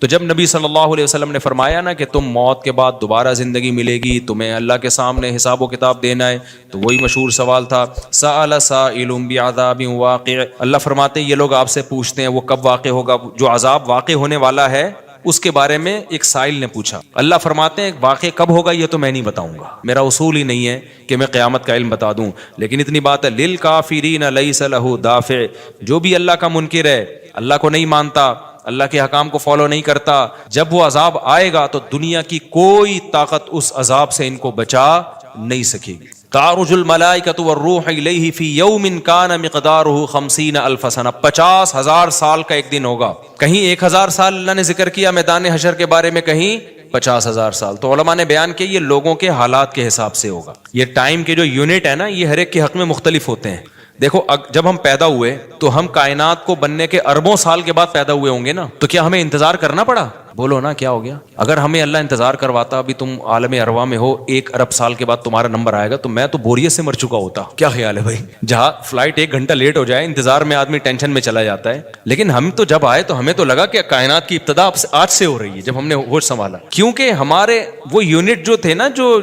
تو جب نبی صلی اللہ علیہ وسلم نے فرمایا نا کہ تم موت کے بعد دوبارہ زندگی ملے گی، تمہیں اللہ کے سامنے حساب و کتاب دینا ہے، تو وہی مشہور سوال تھا سأل سائل بعذاب واقع، اللہ فرماتے ہیں یہ لوگ آپ سے پوچھتے ہیں وہ کب واقع ہوگا، جو عذاب واقع ہونے والا ہے اس کے بارے میں ایک سائل نے پوچھا. اللہ فرماتے ہیں واقع کب ہوگا یہ تو میں نہیں بتاؤں گا، میرا اصول ہی نہیں ہے کہ میں قیامت کا علم بتا دوں، لیکن اتنی بات ہے للکافرین لیس لہ دافع، جو بھی اللہ کا منکر ہے، اللہ کو نہیں مانتا، اللہ کے حکام کو فالو نہیں کرتا، جب وہ عذاب آئے گا تو دنیا کی کوئی طاقت اس عذاب سے ان کو بچا نہیں سکے گی. تعرج الملائکۃ والروح الیہ فی یوم کان مقدارہ 50,000 سنہ، 50,000 سال کا ایک دن ہوگا. کہیں 1,000 سال اللہ نے ذکر کیا میدان حشر کے بارے میں، کہیں 50,000 سال. تو علماء نے بیان کیا یہ لوگوں کے حالات کے حساب سے ہوگا. یہ ٹائم کے جو یونٹ ہے نا یہ ہر ایک کے حق میں مختلف ہوتے ہیں. دیکھو جب ہم پیدا ہوئے تو ہم کائنات کو بننے کے اربوں سال کے بعد پیدا ہوئے ہوں گے نا، تو کیا ہمیں انتظار کرنا پڑا؟ بولو نا کیا ہو گیا؟ اگر ہمیں اللہ انتظار کرواتا ابھی تم عالم ارواح میں ہو 1 ارب سال کے بعد تمہارا نمبر آئے گا، تو میں تو بوریت سے مر چکا ہوتا. کیا خیال ہے بھائی؟ جہاں فلائٹ 1 گھنٹہ لیٹ ہو جائے انتظار میں آدمی ٹینشن میں چلا جاتا ہے، لیکن ہم تو جب آئے تو ہمیں تو لگا کہ کائنات کی ابتدا آج سے ہو رہی ہے جب ہم نے ہوش سنبھالا، کیونکہ ہمارے وہ یونٹ جو تھے نا، جو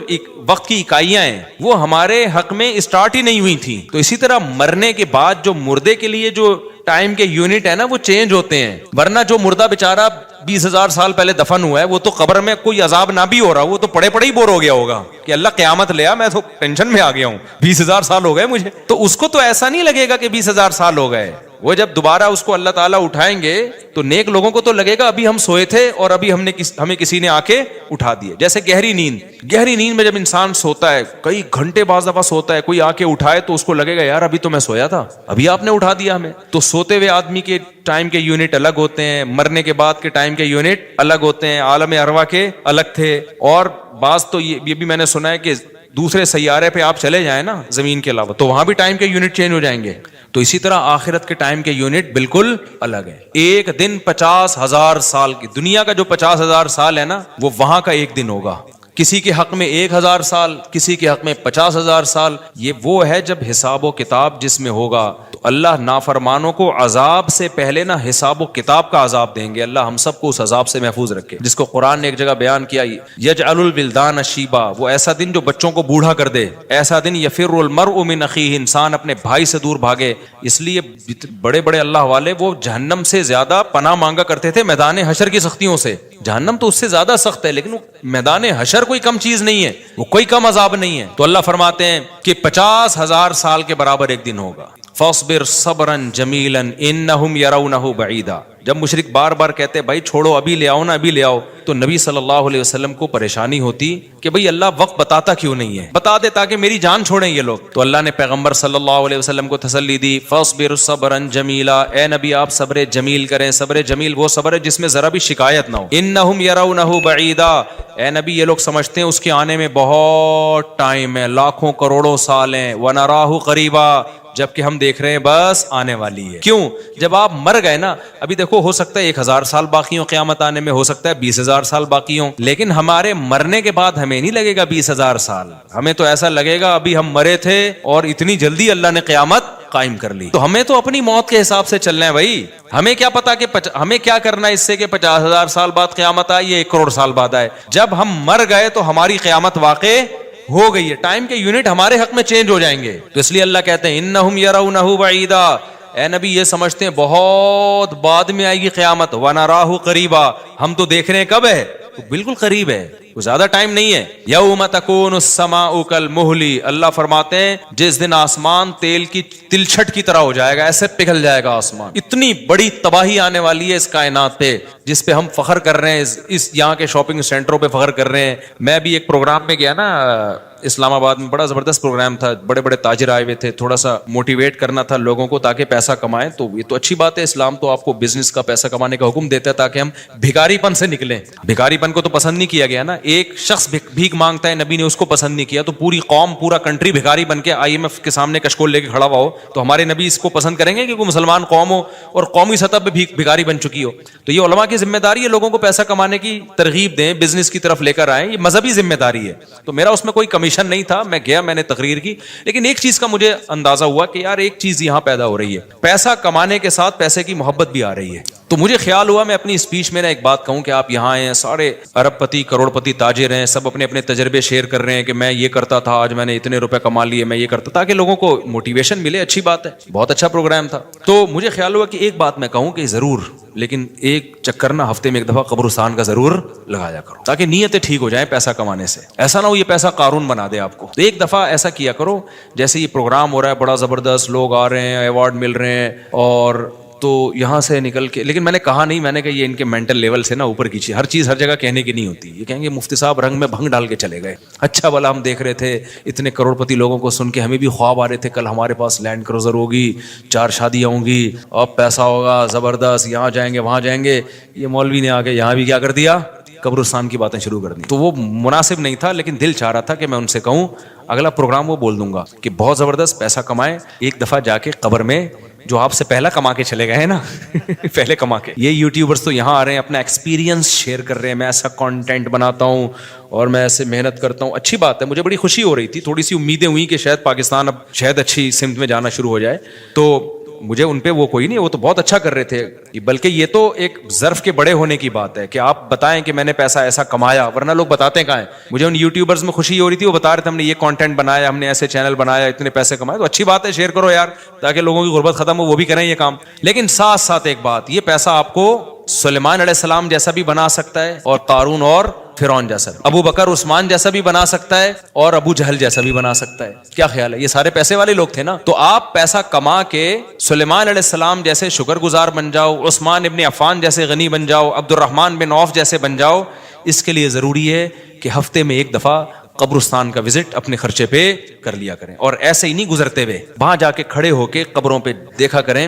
وقت کی اکائیاں ہیں، وہ ہمارے حق میں اسٹارٹ ہی نہیں ہوئی تھیں. تو اسی طرح مرنے کے بعد جو مردے کے لیے جو ٹائم کے یونٹ ہے نا وہ چینج ہوتے ہیں، ورنہ جو مردہ بیچارہ 20,000 سال پہلے دفن ہوا ہے وہ تو قبر میں کوئی عذاب نہ بھی ہو رہا، وہ تو پڑے پڑے ہی بور ہو گیا ہوگا کہ اللہ قیامت لے آ، میں تو ٹینشن میں آ گیا ہوں، 20,000 سال ہو گئے مجھے. تو اس کو تو ایسا نہیں لگے گا کہ 20,000 سال ہو گئے. وہ جب دوبارہ اس کو اللہ تعالیٰ اٹھائیں گے تو نیک لوگوں کو تو لگے گا ابھی ہم سوئے تھے اور ابھی ہمیں کسی نے آ کے اٹھا دیے. جیسے گہری نیند میں جب انسان سوتا ہے کئی گھنٹے بعض دفعہ سوتا ہے، کوئی آ کے اٹھائے تو اس کو لگے گا یار ابھی تو میں سویا تھا، ابھی آپ نے اٹھا دیا ہمیں. تو سوتے ہوئے آدمی کے ٹائم کے یونٹ الگ ہوتے ہیں، مرنے کے بعد کے ٹائم کے یونٹ الگ ہوتے ہیں، عالم ارواح کے الگ تھے. اور بعض تو یہ بھی میں نے سنا ہے کہ دوسرے سیارے پہ آپ چلے جائیں نا زمین کے علاوہ تو وہاں بھی ٹائم کے یونٹ چینج ہو جائیں گے. تو اسی طرح آخرت کے ٹائم کے یونٹ بالکل الگ ہے. ایک دن 50,000 سال کی، دنیا کا جو 50,000 سال ہے نا وہ وہاں کا ایک دن ہوگا. کسی کے حق میں 1,000 سال، کسی کے حق میں 50,000 سال. یہ وہ ہے جب حساب و کتاب جس میں ہوگا. تو اللہ نافرمانوں کو عذاب سے پہلے نا حساب و کتاب کا عذاب دیں گے. اللہ ہم سب کو اس عذاب سے محفوظ رکھے، جس کو قرآن نے ایک جگہ بیان کیا یجعل الولدان شیبا، وہ ایسا دن جو بچوں کو بوڑھا کر دے، ایسا دن یفر المرء من اخیہ، انسان اپنے بھائی سے دور بھاگے. اس لیے بڑے بڑے اللہ والے وہ جہنم سے زیادہ پناہ مانگا کرتے تھے میدان حشر کی سختیوں سے. جہنم تو اس سے زیادہ سخت ہے، لیکن میدان حشر کوئی کم چیز نہیں ہے، وہ کوئی کم عذاب نہیں ہے. تو اللہ فرماتے ہیں کہ 50,000 سال کے برابر ایک دن ہوگا. فاصبر صبرا جمیلا انہم یرونہ بعیدا. جب مشرک بار بار کہتے بھائی چھوڑو ابھی لے آؤ نا ابھی لے آؤ، تو نبی صلی اللہ علیہ وسلم کو پریشانی ہوتی کہ بھئی اللہ وقت بتاتا کیوں نہیں ہے، بتا دے تاکہ میری جان چھوڑیں یہ لوگ. تو اللہ نے پیغمبر صلی اللہ علیہ وسلم کو تسلی دی فاصبر صبرا جمیلا، اے نبی آپ صبر جمیل کریں. صبر جمیل وہ صبر ہے جس میں ذرا بھی شکایت نہ ہو. انہم یرونہ بعیدا، اے نبی یہ لوگ سمجھتے ہیں اس کے آنے میں بہت ٹائم ہے، لاکھوں کروڑوں سال ہیں. ونراہ قریبا، جبکہ ہم دیکھ رہے ہیں بس آنے والی ہے. کیوں؟ جب آپ مر گئے نا، ابھی دیکھو ہو سکتا ہے 1,000 سال باقی ہوں قیامت آنے میں، ہو سکتا ہے 20,000 سال باقی ہوں، لیکن ہمارے مرنے کے بعد ہمیں نہیں لگے گا 20,000 سال، ہمیں تو ایسا لگے گا ابھی ہم مرے تھے اور اتنی جلدی اللہ نے قیامت قائم کر لی. تو ہمیں تو اپنی موت کے حساب سے چلنا ہے بھائی. ہمیں کیا پتا کہ ہمیں کیا کرنا ہے اس سے کہ 50,000 سال بعد قیامت آئے یا 1 کروڑ سال بعد آئے. جب ہم مر گئے تو ہماری قیامت واقع ہو گئی ہے، ٹائم کے یونٹ ہمارے حق میں چینج ہو جائیں گے. تو اس لیے اللہ کہتے ہیں انہم یرونہ بعیدا، اے نبی یہ سمجھتے ہیں بہت بعد میں آئے گی قیامت. ونراہ قریبا، ہم تو دیکھ رہے ہیں کب ہے، تو بالکل قریب ہے، وہ زیادہ ٹائم نہیں ہے. یوم تکون السماء کالمہل، اللہ فرماتے ہیں جس دن آسمان تیل کی تلچھٹ کی طرح ہو جائے گا، ایسے پگھل جائے گا آسمان. اتنی بڑی تباہی آنے والی ہے اس کائنات پہ جس پہ ہم فخر کر رہے ہیں، اس یہاں کے شاپنگ سینٹروں پہ فخر کر رہے ہیں. میں بھی ایک پروگرام میں گیا نا اسلام آباد میں، بڑا زبردست پروگرام تھا، بڑے بڑے تاجر آئے ہوئے تھے، تھوڑا سا موٹیویٹ کرنا تھا لوگوں کو تاکہ پیسہ کمائیں. تو یہ تو اچھی بات ہے، اسلام تو آپ کو بزنس کا پیسہ کمانے کا حکم دیتا ہے تاکہ ہم بھکاری پن سے نکلیں. بھکاری پن کو تو پسند نہیں کیا گیا نا، ایک شخص بھیک مانگتا ہے نبی نے اس کو پسند نہیں کیا، تو پوری قوم پورا کنٹری بھکاری بن کے IMF کے سامنے کشکول لے کے کھڑا ہوا ہو تو ہمارے نبی اس کو پسند کریں گے کہ کوئی مسلمان قوم ہو اور قومی سطح پہ بھکاری بن چکی ہو. تو یہ علماء کی ذمہ داری ہے لوگوں کو پیسہ کمانے کی ترغیب دیں، بزنس کی طرف لے کر آئیں، یہ مذہبی ذمہ داری ہے. تو میرا اس میں کوئی کمیشن کمیشن نہیں تھا, میں گیا, میں نے تقریر کی, لیکن ایک چیز کا مجھے اندازہ ہوا کہ یار ایک چیز یہاں پیدا ہو رہی ہے, پیسہ کمانے کے ساتھ پیسے کی محبت بھی آ رہی ہے. تو مجھے خیال ہوا میں اپنی اسپیچ میں ایک بات کہوں کہ آپ یہاں آئے ہیں, سارے ارب پتی کروڑ پتی تاجر ہیں, سب اپنے اپنے تجربے شیئر کر رہے ہیں کہ میں یہ کرتا تھا, آج میں نے اتنے روپے کما لیے, میں یہ کرتا, تاکہ لوگوں کو موٹیویشن ملے. اچھی بات ہے, بہت اچھا پروگرام تھا. تو مجھے خیال ہوا کہ ایک بات میں کہوں کہ ضرور, لیکن ایک چکر نا ہفتے میں ایک دفعہ قبرستان کا ضرور لگایا کرو, تاکہ نیتیں ٹھیک ہو جائیں پیسہ کمانے سے. ایسا نہ ہو یہ پیسہ قارون بنا دے آپ کو. تو ایک دفعہ ایسا کیا کرو, جیسے یہ پروگرام ہو رہا ہے بڑا زبردست, لوگ آ رہے ہیں, ایوارڈ مل رہے ہیں, اور تو یہاں سے نکل کے, لیکن میں نے کہا نہیں, میں نے کہا یہ ان کے مینٹل لیول سے نا اوپر کیجیے, ہر چیز ہر جگہ کہنے کی نہیں ہوتی. یہ کہیں گے مفتی صاحب رنگ میں بھنگ ڈال کے چلے گئے. اچھا بھلا ہم دیکھ رہے تھے اتنے کروڑ پتی لوگوں کو سن کے, ہمیں بھی خواب آ رہے تھے کل ہمارے پاس لینڈ کروزر ہوگی, 4 شادیاں ہوں گی, اب پیسہ ہوگا زبردست, یہاں جائیں گے وہاں جائیں گے. یہ مولوی نے آ کے یہاں بھی کیا کر دیا, قبرستان کی باتیں شروع کر دی. تو وہ مناسب نہیں تھا, لیکن دل چاہ رہا تھا کہ میں ان سے کہوں اگلا پروگرام وہ بول دوں گا کہ بہت زبردست پیسہ کمائیں, ایک دفعہ جا کے قبر میں جو آپ سے پہلا کما کے چلے گئے نا پہلے کما کے, یہ یوٹیوبرز تو یہاں آ رہے ہیں اپنا ایکسپیرینس شیئر کر رہے ہیں, میں ایسا کانٹینٹ بناتا ہوں اور میں ایسے محنت کرتا ہوں. اچھی بات ہے, مجھے بڑی خوشی ہو رہی تھی, تھوڑی سی امیدیں ہوئی کہ شاید پاکستان اب شاید اچھی سمت میں جانا شروع ہو جائے. تو مجھے ان پہ وہ کوئی نہیں, وہ تو بہت اچھا کر رہے تھے, بلکہ یہ تو ایک ظرف کے بڑے ہونے کی بات ہے کہ آپ بتائیں کہ میں نے پیسہ ایسا کمایا, ورنہ لوگ بتاتے کہاں ہیں. مجھے ان یوٹیوبرز میں خوشی ہو رہی تھی, وہ بتا رہے تھے ہم نے یہ کانٹینٹ بنایا, ہم نے ایسے چینل بنایا, اتنے پیسے کمائے. تو اچھی بات ہے, شیئر کرو یار, تاکہ لوگوں کی غربت ختم ہو, وہ بھی کریں یہ کام. لیکن ساتھ ساتھ ایک بات, یہ پیسہ آپ کو سلیمان علیہ السلام جیسا بھی بنا سکتا ہے, اور قارون اور فرعون جیسا, ابو بکر عثمان جیسا بھی بنا سکتا ہے, اور ابو جہل جیسا بھی بنا سکتا ہے. کیا خیال ہے, یہ سارے پیسے والے لوگ تھے نا. تو آپ پیسہ کما کے سلیمان علیہ السلام جیسے شکر گزار بن جاؤ, عثمان ابن عفان جیسے غنی بن جاؤ, عبد الرحمن بن عوف جیسے بن جاؤ. اس کے لیے ضروری ہے کہ ہفتے میں ایک دفعہ قبرستان کا وزٹ اپنے خرچے پہ کر لیا کریں, اور ایسے ہی نہیں گزرتے ہوئے, وہاں جا کے کھڑے ہو کے قبروں پہ دیکھا کریں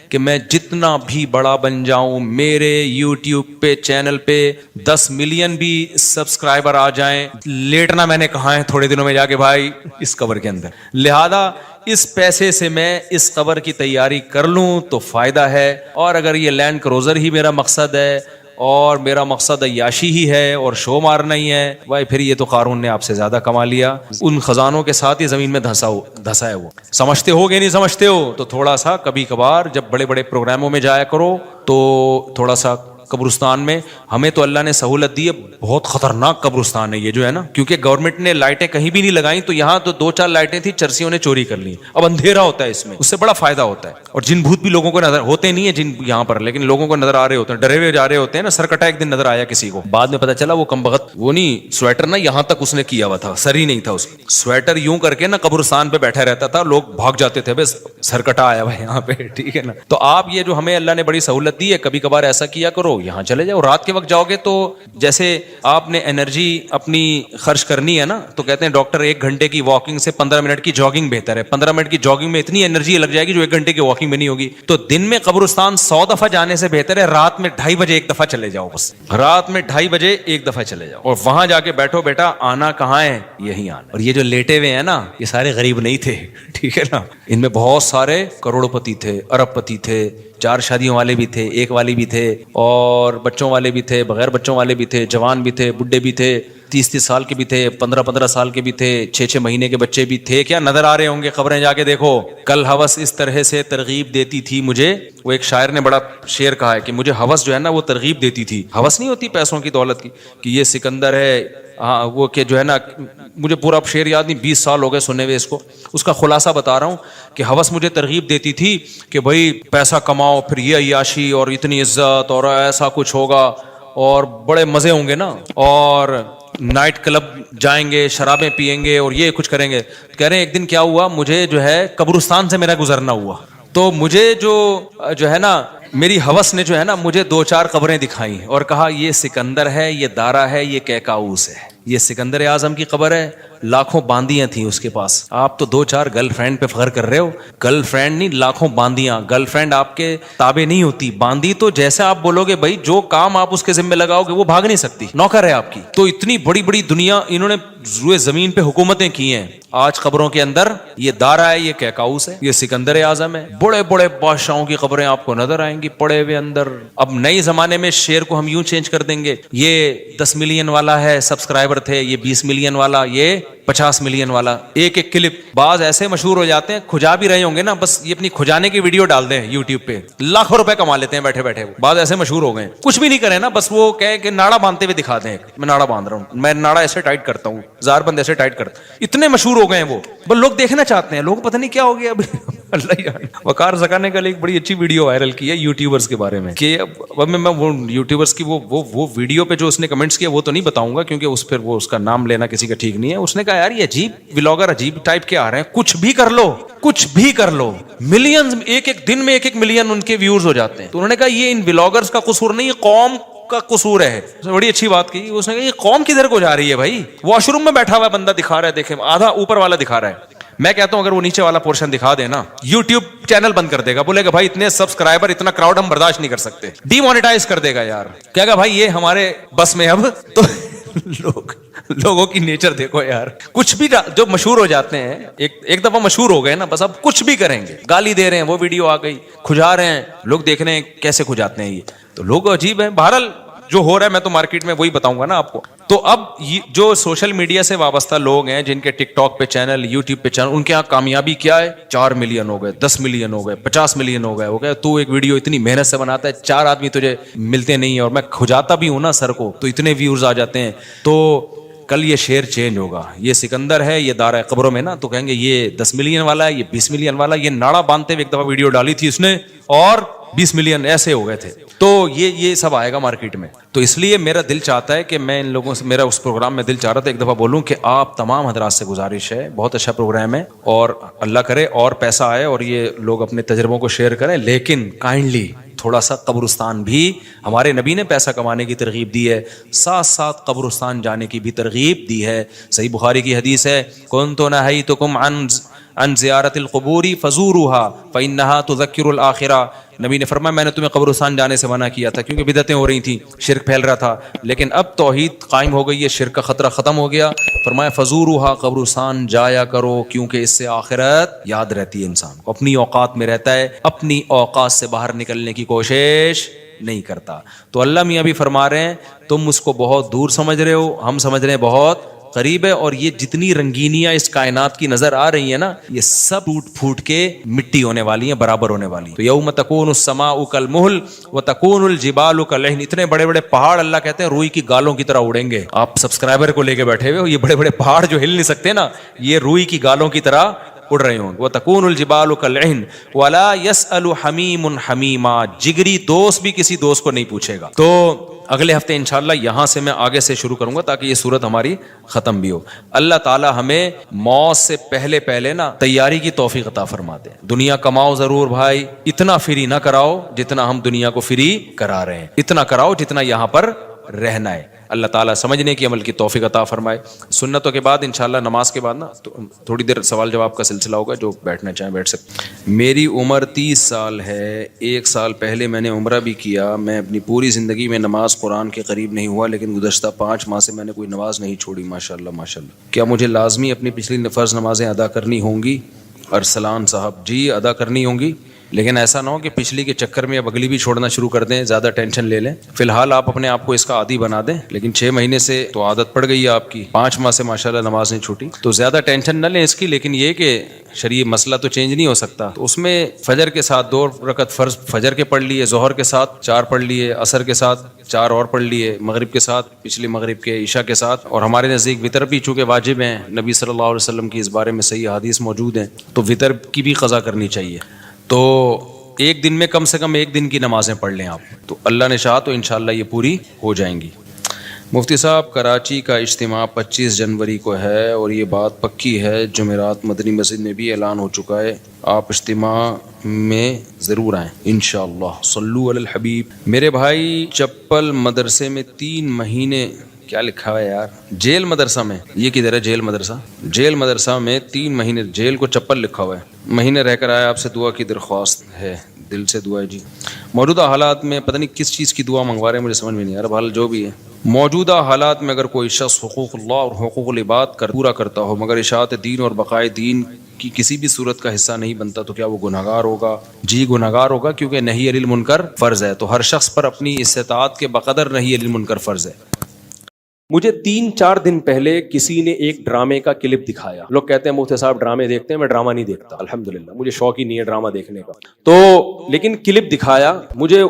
کہ میں جتنا بھی بڑا بن جاؤں, میرے یوٹیوب پہ چینل پہ 10 ملین بھی سبسکرائبر آ جائیں, لیٹنا میں نے کہا ہے تھوڑے دنوں میں جا کے بھائی اس قبر کے اندر. لہذا اس پیسے سے میں اس قبر کی تیاری کر لوں تو فائدہ ہے. اور اگر یہ لینڈ کروزر ہی میرا مقصد ہے اور میرا مقصد عیاشی ہی ہے اور شو مارنا ہی ہے, بھائی پھر یہ تو قارون نے آپ سے زیادہ کما لیا. ان خزانوں کے ساتھ ہی زمین میں دھسا ہے وہ. سمجھتے ہو کہ نہیں سمجھتے ہو, تو تھوڑا سا کبھی کبھار جب بڑے بڑے پروگراموں میں جایا کرو تو تھوڑا سا قبرستان میں, ہمیں تو اللہ نے سہولت دی ہے, بہت خطرناک قبرستان ہے یہ جو ہے نا, کیونکہ گورنمنٹ نے لائٹیں کہیں بھی نہیں لگائیں, تو یہاں تو 2-4 لائٹیں تھی, چرسیوں نے چوری کر لی. اب اندھیرا ہوتا ہے اس میں, اس سے بڑا فائدہ ہوتا ہے. اور جن بھوت بھی لوگوں کو نظر ہوتے نہیں ہیں جن یہاں پر, لیکن لوگوں کو نظر آ رہے ہوتے ہیں, ڈرے ہوئے جا رہے ہوتے ہیں نا. سرکٹا ایک دن نظر آیا کسی کو, بعد میں پتا چلا وہ کم بخت وہ نہیں سویٹر نا یہاں تک اس نے کیا ہوا تھا, سر ہی نہیں تھا اس کا, سویٹر یوں کر کے نا قبرستان پہ بیٹھا رہتا تھا, لوگ بھاگ جاتے تھے, بس سرکٹا آیا ہوا یہاں پہ, ٹھیک ہے نا. تو آپ یہ جو ہمیں اللہ نے بڑی سہولت دی ہے, کبھی کبھار ایسا کیا کرو, یہاں چلے جاؤ. رات کے وقت جاؤ گے تو جیسے آپ نے انرجی اپنی خرچ کرنی ہے نا, تو کہتے ہیں ڈاکٹر 1 گھنٹے کی واکنگ سے 15 منٹ کی جاگنگ بہتر ہے. 15 منٹ کی جاگنگ میں اتنی انرجی لگ جائے گی جو 1 گھنٹے کی واکنگ میں نہیں ہوگی. تو دن میں قبرستان 100 دفعہ جانے سے بہتر ہے رات میں 2:30 بجے 1 دفعہ چلے جاؤ. بس رات میں 2:30 بجے 1 دفعہ چلے جاؤ, اور وہاں جا کے بیٹھو, بیٹا آنا کہاں ہے, یہی آنا. اور یہ جو لیٹے ہوئے ہیں نا, یہ سارے غریب نہیں تھے, ٹھیک ہے نا. ان میں بہت سارے کروڑ پتی تھے, ارب پتی تھے, 4 شادیوں والے بھی تھے, 1 والی بھی تھے, اور بچوں والے بھی تھے, بغیر بچوں والے بھی تھے, جوان بھی تھے, بڈھے بھی تھے, 30 سال کے بھی تھے, 15 سال کے بھی تھے, 6 مہینے کے بچے بھی تھے. کیا نظر آ رہے ہوں گے, خبریں جا کے دیکھو. کل ہوس اس طرح سے ترغیب دیتی تھی مجھے, وہ ایک شاعر نے بڑا شعر کہا ہے کہ مجھے ہوس جو ہے نا وہ ترغیب دیتی تھی. ہوس نہیں ہوتی پیسوں کی دولت کی کہ یہ سکندر ہے, ہاں وہ کہ جو ہے نا, مجھے پورا شعر یاد نہیں, 20 سال ہو گئے سنے ہوئے اس کو. اس کا خلاصہ بتا رہا ہوں کہ ہوس مجھے ترغیب دیتی تھی کہ بھائی پیسہ کماؤ, پھر یہ عیاشی اور اتنی عزت اور ایسا کچھ ہوگا اور بڑے مزے ہوں گے نا, اور نائٹ کلب جائیں گے, شرابیں پیئیں گے اور یہ کچھ کریں گے. کہہ رہے ہیں ایک دن کیا ہوا, مجھے جو ہے قبرستان سے میرا گزرنا ہوا, تو مجھے جو ہے نا میری ہوس نے جو ہے نا مجھے 2-4 قبریں دکھائیں اور کہا یہ سکندر ہے, یہ دارا ہے, یہ کیکاؤس ہے. یہ سکندر اعظم کی قبر ہے, لاکھوں باندیاں تھیں اس کے پاس. آپ تو 2-4 گرل فرینڈ پہ فخر کر رہے ہو, گرل فرینڈ نہیں لاکھوں باندیاں. گرل فرینڈ آپ کے تابع نہیں ہوتی, باندی تو جیسے آپ بولو گے بھائی جو کام آپ اس کے ذمہ لگاؤ گے وہ بھاگ نہیں سکتی, نوکر ہے آپ کی. تو اتنی بڑی بڑی دنیا انہوں نے روئے زمین پہ حکومتیں کی ہیں, آج قبروں کے اندر یہ دارا ہے, یہ کیکاؤس ہے, یہ سکندر اعظم ہے. بڑے بڑے بادشاہوں کی قبریں آپ کو نظر آئیں گی پڑے ہوئے اندر. اب نئے زمانے میں شعر کو ہم یوں چینج کر دیں گے, یہ 10 ملین والا ہے سبسکرائبر تھے, یہ 20 ملین والا, یہ 50 ملین والا ایک ایک کلپ. بعض ایسے مشہور ہو جاتے ہیں, کھجا بھی رہے ہوں گے نا, بس یہ اپنی کھجانے کی ویڈیو ڈال دیں یوٹیوب پہ, لاکھوں روپے کما لیتے ہیں بیٹھے بیٹھے. بعض ایسے مشہور ہو گئے, کچھ بھی نہیں کرے نا, بس وہ کہے کہ ناڑا باندھتے ہوئے دکھا دیں, میں ناڑا باندھ رہا ہوں, میں ناڑا ایسے ٹائٹ کرتا ہوں, زار بند ایسے ٹائٹ کرتا. اتنے مشہور ہو گئے ہیں وہ, بس لوگ دیکھنا چاہتے ہیں. لوگ پتہ نہیں کیا ہو گیا ابھی. اللہ یار, وقار زکا نے کل ایک بڑی اچھی ویڈیو وائرل کی ہے یوٹیوبرز کے بارے میں, کہ اب میں وہ یوٹیوبرز کی وہ ویڈیو پہ جو اس نے کمنٹس کیا وہ تو نہیں بتاؤں گا, کیونکہ اس پھر وہ اس کا نام لینا کسی کا ٹھیک نہیں ہے. اس نے کہا یار یہ عجیب ولاگر عجیب ٹائپ کے آ رہے ہیں, کچھ بھی کر لو, کچھ بھی کر لو, ملینز ایک ایک دن میں 1 ملین ان کے ویوز ہو جاتے ہیں. تو انہوں نے کہا یہ ان ولاگرز کا قصور نہیں, یہ قوم کا قصور ہے. اس نے بڑی اچھی بات کی. اس نے کہا یہ قوم کدھر کو جا رہی ہے بھائی, واش روم میں بیٹھا ہوا بندہ دکھا رہا ہے, دیکھیں آدھا اوپر والا دکھا رہا ہے. میں کہتا ہوں اگر وہ نیچے والا پورشن دکھا دے نا, یوٹیوب چینل بند کر دے گا, بولے گا بھائی اتنے سبسکرائبر اتنا کراؤڈ ہم برداشت نہیں کر سکتے, ڈی مانیٹائز کر دے گا یار. کہے گا بھائی یہ ہمارے بس میں اب تو لوگوں کی نیچر دیکھو یار, کچھ بھی جو مشہور ہو جاتے ہیں ایک دفعہ مشہور ہو گئے نا, بس اب کچھ بھی کریں گے. گالی دے رہے ہیں, وہ ویڈیو آ گئی, کھجا رہے ہیں, لوگ دیکھ رہے ہیں کیسے کھجاتے ہیں یہ, تو لوگ عجیب ہیں. بہرحال جو ہو رہا ہے میں تو مارکیٹ میں وہی بتاؤں گا نا آپ کو. تو اب جو سوشل میڈیا سے وابستہ لوگ ہیں جن کے ٹک ٹاک پہ چینل, یوٹیوب پہ چینل, ان کے یہاں کامیابی کیا ہے, 4 ملین ہو گئے, 10 ملین ہو گئے, 50 ملین ہو گئے. تو ایک ویڈیو اتنی محنت سے بناتا ہے, 4 آدمی تجھے ملتے نہیں ہیں, اور میں کھجاتا بھی ہوں نا سر کو, تو اتنے ویوز آ جاتے ہیں. تو کل یہ شعر چینج ہوگا. یہ سکندر ہے, یہ دارہ قبروں میں نا, تو کہیں گے یہ 10 ملین والا ہے, یہ 20 ملین والا. یہ ناڑا باندھتے ہوئے ایک دفعہ ویڈیو ڈالی تھی اس نے, اور 20 ملین ایسے ہو گئے تھے. تو یہ سب آئے گا مارکیٹ میں. تو اس لیے میرا دل چاہتا ہے کہ میں ان لوگوں سے, میرا اس پروگرام میں دل چاہ رہا تھا ایک دفعہ بولوں کہ آپ تمام حضرات سے گزارش ہے, بہت اچھا پروگرام ہے, اور اللہ کرے اور پیسہ آئے اور یہ لوگ اپنے تجربوں کو شیئر کریں, لیکن کائنڈلی تھوڑا سا قبرستان بھی, ہمارے نبی نے پیسہ کمانے کی ترغیب دی ہے, ساتھ ساتھ قبرستان جانے کی بھی ترغیب دی ہے. صحیح بخاری کی حدیث ہے, کنت نہیتکم عن زیارت القبور فزوروها فانها تذکر الاخرہ. نبی نے فرمایا میں نے تمہیں قبرستان جانے سے منع کیا تھا کیونکہ بدعتیں ہو رہی تھیں, شرک پھیل رہا تھا, لیکن اب توحید قائم ہو گئی ہے, شرک کا خطرہ ختم ہو گیا. فرمایا فزوروها, قبرستان جایا کرو, کیونکہ اس سے آخرت یاد رہتی ہے انسان کو, اپنی اوقات میں رہتا ہے, اپنی اوقات سے باہر نکلنے کی کوشش نہیں کرتا. تو اللہ میاں بھی فرما رہے ہیں تم اس کو بہت دور سمجھ رہے ہو, ہم سمجھ رہے ہیں بہت قریب ہے. اور یہ جتنی رنگینیاں اس کائنات کی نظر آ رہی ہیں نا, یہ سب ٹوٹ پھوٹ کے مٹی ہونے والی ہیں, برابر ہونے والی ہیں. تو یوم تکون السماء کالمہل وتکون الجبال کالعہن. اتنے بڑے بڑے پہاڑ اللہ کہتے ہیں روئی کی گالوں کی طرح اڑیں گے. آپ سبسکرائبر کو لے کے بیٹھے ہوئے ہو, یہ بڑے بڑے پہاڑ جو ہل نہیں سکتے نا, یہ روئی کی گالوں کی طرح اڑ رہے ہوں. وتکون الجبال کالعہن ولا يسأل حمیم حمیما. جگری دوست بھی کسی دوست کو نہیں پوچھے گا. تو اگلے ہفتے انشاءاللہ یہاں سے میں آگے سے شروع کروں گا تاکہ یہ صورت ہماری ختم بھی ہو. اللہ تعالی ہمیں موت سے پہلے نا تیاری کی توفیق عطا فرما دے. دنیا کماؤ ضرور بھائی, اتنا فری نہ کراؤ جتنا ہم دنیا کو فری کرا رہے ہیں, اتنا کراؤ جتنا یہاں پر رہنا ہے. اللہ تعالیٰ سمجھنے کی عمل کی توفیق عطا فرمائے. سنتوں کے بعد انشاءاللہ نماز کے بعد نا تھوڑی دیر سوال جواب کا سلسلہ ہوگا, جو بیٹھنا چاہیں بیٹھ سکتے. میری عمر 30 سال ہے, 1 سال پہلے میں نے عمرہ بھی کیا. میں اپنی پوری زندگی میں نماز قرآن کے قریب نہیں ہوا, لیکن گزشتہ 5 ماہ سے میں نے کوئی نماز نہیں چھوڑی. ماشاءاللہ ماشاءاللہ. کیا مجھے لازمی اپنی پچھلی فرض نمازیں ادا کرنی ہوں گی؟ ارسلان صاحب جی ادا کرنی ہوں گی, لیکن ایسا نہ ہو کہ پچھلی کے چکر میں اب اگلی بھی چھوڑنا شروع کر دیں, زیادہ ٹینشن لے لیں. فی الحال آپ اپنے آپ کو اس کا عادی بنا دیں, لیکن 6 مہینے سے تو عادت پڑ گئی ہے آپ کی, 5 ماہ سے ماشاءاللہ نماز نہیں چھوٹی, تو زیادہ ٹینشن نہ لیں اس کی. لیکن یہ کہ شرعی مسئلہ تو چینج نہیں ہو سکتا, تو اس میں فجر کے ساتھ 2 رکعت فرض فجر کے پڑھ لیے, ظہر کے ساتھ 4 پڑھ لیے, عصر کے ساتھ 4 اور پڑھ لیے, مغرب کے ساتھ پچھلی مغرب کے, عشاء کے ساتھ. اور ہمارے نزدیک وطر بھی چونکہ واجب ہیں, نبی صلی اللہ علیہ وسلم کی اس بارے میں صحیح حدیث موجود ہیں, تو وطر کی بھی قضا کرنی چاہیے. تو ایک دن میں کم سے کم 1 دن کی نمازیں پڑھ لیں آپ, تو اللہ نے چاہا تو انشاءاللہ یہ پوری ہو جائیں گی. مفتی صاحب کراچی کا اجتماع 25 جنوری کو ہے, اور یہ بات پکی ہے, جمعرات مدنی مسجد میں بھی اعلان ہو چکا ہے. آپ اجتماع میں ضرور آئیں انشاءاللہ. صلو علی الحبیب. میرے بھائی چپل مدرسے میں 3 مہینے, کیا لکھا ہے یار, جیل مدرسہ میں, یہ کدھر ہے جیل مدرسہ؟ جیل مدرسہ میں 3 مہینے جیل کو چپل لکھا ہوا ہے, مہینے رہ کر آیا, آپ سے دعا کی درخواست ہے, دل سے دعا ہے جی. موجودہ حالات میں پتہ نہیں کس چیز کی دعا منگوا رہے ہیں, مجھے سمجھ میں نہیں آ رہا. بہرحال جو بھی ہے, موجودہ حالات میں اگر کوئی شخص حقوق اللہ اور حقوق العباد پورا کرتا ہو مگر اشاعت دین اور بقائے دین کی کسی بھی صورت کا حصہ نہیں بنتا, تو کیا وہ گنہگار ہوگا؟ جی گنہگار ہوگا, کیونکہ نہی عن المنکر فرض ہے. تو ہر شخص پر اپنی استطاعت کے بقدر نہی عن المنکر فرض ہے. مجھے 3-4 دن پہلے کسی نے ایک ڈرامے کا کلپ دکھایا. لوگ کہتے ہیں مفتی صاحب ڈرامے دیکھتے ہیں, میں ڈرامہ نہیں دیکھتا الحمدللہ, مجھے شوق ہی نہیں ہے ڈرامہ دیکھنے کا. تو لیکن کلپ دکھایا, مجھے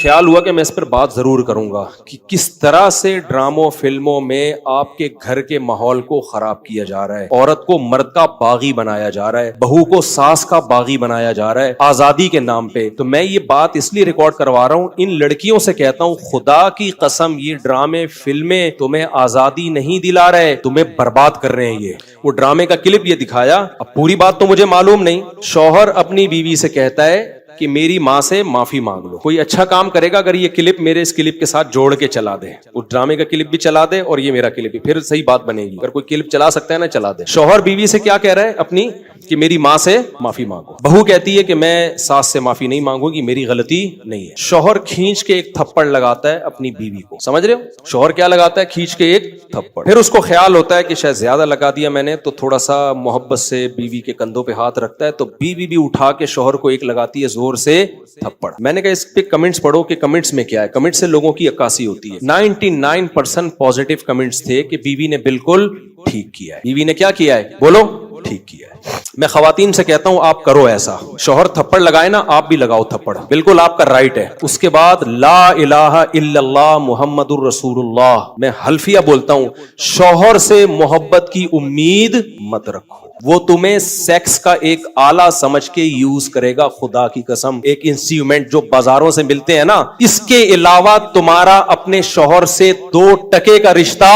خیال ہوا کہ میں اس پر بات ضرور کروں گا کہ کس طرح سے ڈراموں فلموں میں آپ کے گھر کے ماحول کو خراب کیا جا رہا ہے, عورت کو مرد کا باغی بنایا جا رہا ہے, بہو کو ساس کا باغی بنایا جا رہا ہے آزادی کے نام پہ. تو میں یہ بات اس لیے ریکارڈ کروا رہا ہوں, ان لڑکیوں سے کہتا ہوں خدا کی قسم یہ ڈرامے فلمیں تمہیں آزادی نہیں دلا رہے, تمہیں برباد کر رہے ہیں. یہ وہ ڈرامے کا کلپ یہ دکھایا, اب پوری بات تو مجھے معلوم نہیں. شوہر اپنی بیوی سے کہتا ہے کہ میری ماں سے معافی مانگ لو. کوئی اچھا کام کرے گا اگر یہ کلپ میرے اس کلپ کے ساتھ جوڑ کے چلا دے, اس ڈرامے کا کلپ بھی چلا دے اور یہ میرا کلپ بھی, پھر صحیح بات بنے گی. اگر کوئی کلپ چلا سکتا ہے نا چلا دے. شوہر بیوی سے کیا کہہ رہا ہے اپنی, کہ میری ماں سے معافی مانگو. بہو کہتی ہے کہ میں ساس سے معافی نہیں مانگوں گی, میری غلطی نہیں ہے. شوہر کھینچ کے ایک تھپڑ لگاتا ہے اپنی بیوی کو, سمجھ رہے ہو شوہر کیا لگاتا ہے, کھینچ کے ایک تھپڑ. پھر اس کو خیال ہوتا ہے کہ شاید زیادہ لگا دیا میں نے, تو تھوڑا سا محبت سے بیوی کے کندھوں پہ ہاتھ رکھتا ہے, تو بیوی بھی اٹھا کے شوہر کو ایک لگاتی ہے زور سے تھپڑ. میں نے کہا اس پہ کمنٹس پڑھو کہ کمنٹس میں کیا ہے. کمنٹ سے لوگوں کی عکاسی ہوتی ہے. 99% پازیٹیو کمنٹس تھے کہ بیوی نے بالکل ٹھیک کیا ہے. بیوی نے کیا کیا ہے بولو, ٹھیک کیا ہے. میں خواتین سے کہتا ہوں آپ کرو ایسا, شوہر تھپڑ لگائے نا آپ بھی لگاؤ تھپڑ, بالکل آپ کا رائٹ ہے. اس کے بعد لا الہ الا اللہ محمد الرسول اللہ, میں حلفیہ بولتا ہوں شوہر سے محبت کی امید مت رکھو, وہ تمہیں سیکس کا ایک آلہ سمجھ کے یوز کرے گا. خدا کی قسم ایک انسٹرومنٹ جو بازاروں سے ملتے ہیں نا, اس کے علاوہ تمہارا اپنے شوہر سے 2 ٹکے کا رشتہ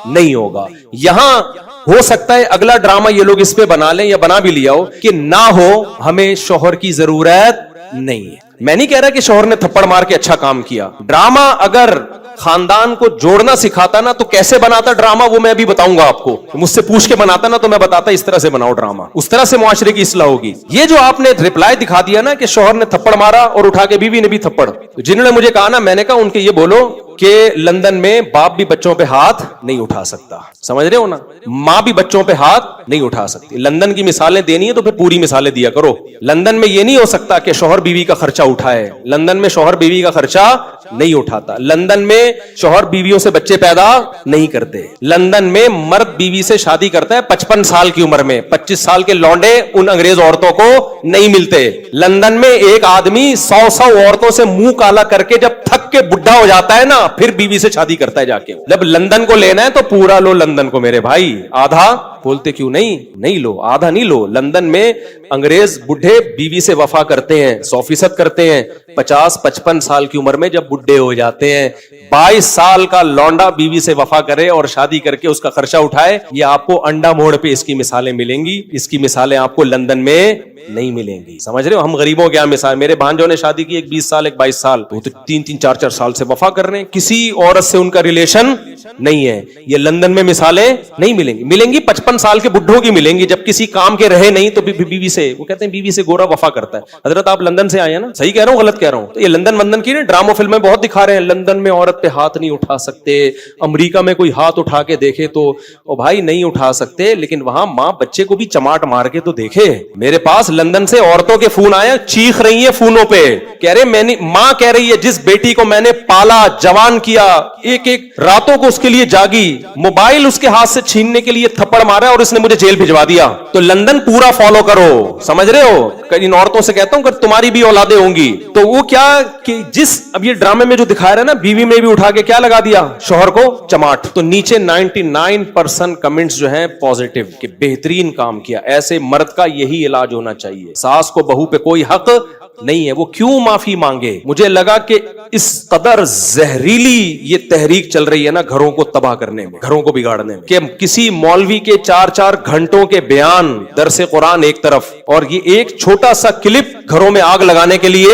نہیں ہوگا. یہاں ہو سکتا ہے اگلا ڈرامہ یہ لوگ اس پہ بنا لیں یا بنا بھی لیا ہو کہ نہ ہو ہمیں شوہر کی ضرورت نہیں ہے. میں نہیں کہہ رہا کہ شوہر نے تھپڑ مار کے اچھا کام کیا. ڈرامہ اگر خاندان کو جوڑنا سکھاتا نا تو کیسے بناتا ڈرامہ وہ میں ابھی بتاؤں گا آپ کو. مجھ سے پوچھ کے بناتا نا تو میں بتاتا اس طرح سے بناؤ ڈرامہ, اس طرح سے معاشرے کی اصلاح ہوگی. یہ جو آپ نے رپلائی دکھا دیا نا کہ شوہر نے تھپڑ مارا اور اٹھا کے بیوی نے بھی تھپڑ, جنہوں نے مجھے کہا نا, میں نے کہا ان کے یہ بولو کہ لندن میں باپ بھی بچوں پہ ہاتھ نہیں اٹھا سکتا, سمجھ رہے ہو نا, ماں بھی بچوں پہ ہاتھ نہیں اٹھا سکتی. لندن کی مثالیں دینی ہے تو پھر پوری مثالیں دیا کرو. لندن میں یہ نہیں ہو سکتا کہ شوہر بیوی کا خرچہ اٹھائے, لندن میں شوہر بیوی کا خرچہ نہیں اٹھاتا. لندن میں شوہر بیویوں سے بچے پیدا نہیں کرتے. لندن میں مرد بیوی سے شادی کرتا ہے 55 سال کی عمر میں, 25 سال کے لونڈے ان انگریز عورتوں کو نہیں ملتے. لندن میں ایک آدمی 100 عورتوں سے منہ کالا کر کے جب تھک کے بڈھا ہو جاتا ہے نا پھر بیوی سے شادی کرتا ہے جا کے. جب لندن کو لینا ہے تو پورا لو لندن کو میرے بھائی, آدھا بولتے کیوں نہیں لو, آدھا نہیں لو. لندن میں انگریز بڈھے بیوی سے وفا کرتے ہیں, 100% کرتے ہیں. 50-55 سال کی عمر میں جب بڈھے ہو جاتے ہیں, 22 سال کا لونڈا بیوی سے وفا کرے اور شادی کر کے اس کا خرچہ اٹھائے. یہ آپ کو انڈا موڑ پہ اس کی مثالیں ملیں گی, اس کی مثالیں آپ کو لندن میں نہیں ملیں گی. سمجھ رہے ہو, ہم غریبوں کیا مثال, میرے بھانجوں نے شادی کی, ایک 20 سال ایک 22 سال, وہ تو 3-4 سال سے وفا کر رہے ہیں, کسی عورت سے ان کا ریلیشن نہیں ہے. یہ لندن میں مثالیں نہیں ملیں گی. ملیں گی 55 سال کے بڈھوں کی ملیں گی جب کسی کام کے رہے نہیں تو بیوی سے, وہ کہتے ہیں بیوی سے گورا وفا کرتا ہے. حضرت آپ لندن سے آئے ہیں نا, صحیح کہہ رہا ہوں غلط کہہ رہا ہوں؟ تو یہ لندن کی نا ڈراموں فلمیں بہت دکھا رہے ہیں, لندن میں عورت پہ ہاتھ نہیں اٹھا سکتے, امریکہ میں کوئی ہاتھ اٹھا کے دیکھے تو او بھائی نہیں اٹھا سکتے, لیکن وہاں ماں بچے کو بھی چماٹ مار کے تو دیکھے. میرے پاس لندن سے عورتوں کے فون آئے, چیخ رہی ہیں فونوں پہ, کہہ رہے میں نے, ماں کہہ رہی ہے جس بیٹی کو میں نے پالا جوان کیا, ایک راتوں کو اس کے لیے جاگی, موبائل اس کے ہاتھ سے چھیننے کے لیے تھپڑ مارا اور اس نے مجھے جیل بھجوا دیا. تو لندن پورا فالو کرو, سمجھ رہے ہو. ان عورتوں سے کہتا ہوں کہ تمہاری بھی اولادیں ہوں گی تو وہ کیا کہ جس اب یہ ڈرامے میں جو دکھایا رہا نا, بیوی میں بھی اٹھا کے کیا لگا دیا, شوہر کو چماٹ. تو نیچے 99% کمنٹس جو ہیں پازیٹیو کہ بہترین کام کیا. ایسے مرد کا یہی علاج ہونا چاہیے. ساس کو بہو پہ کوئی حق نہیں ہے, وہ کیوں معافی مانگے. مجھے لگا کہ اس قدر زہریلی یہ تحریک چل رہی ہے نا گھروں کو تباہ کرنے میں, گھروں کو بگاڑنے میں, کہ کسی مولوی کے 4 گھنٹوں کے بیان, درس قرآن ایک طرف, اور یہ ایک چھوٹا سا کلپ گھروں میں آگ لگانے کے لیے